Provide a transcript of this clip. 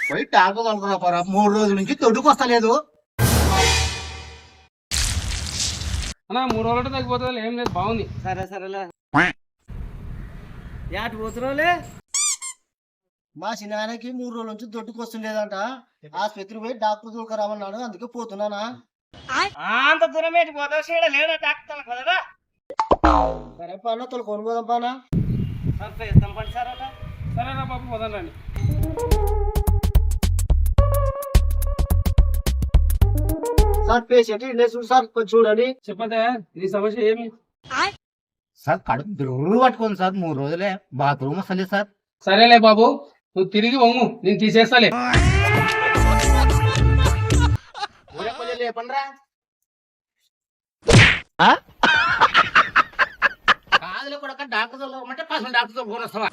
పోయి డాక్టర్ తోలుకురా పోరా 3 రోజుల నుంచి తొడుకొస్తలేదు. అన్నా 3 రోజులు తగ్గిపోతుంది ఏం లేదు బాగుంది. సరే సరేలే యాటి పోతురోలే మా చిన్నాయనకి 3 రోజుల నుంచి దొడ్డుకొస్తుండేదంట. ఆసుపత్రికి పోయి డాక్టర్ తోలుకురామన్నాడు, అందుకే పోతున్నానా. అంత దూరం ఏంటి పోతావు సీడ లేడా డాక్టర్ కదరా. సరే పన్న తోలుకొని పోదాం పానా. ఇస్తాం పండి సార్ అట. సరేనా బాబు పోదాం రండి. సార్ పేషెంట్ ఇల్లే చూడు సార్, కొంచెం చూడండి. చెప్పదే ఇది సమస్య ఏమి? సార్ కడుపు దుర్రు పట్టుకోండి సార్, 3 రోజులే బాత్రూమ్ వస్తలేదు సార్. సరేలే బాబు నువ్వు తిరిగి వంగు నేను తీసేస్తాలే. లేపండ్రా కాదులే కూడా డాక్టర్ తోలుకోమంటే పర్సనల్ డాక్టర్ తోలుకొని వస్తావా?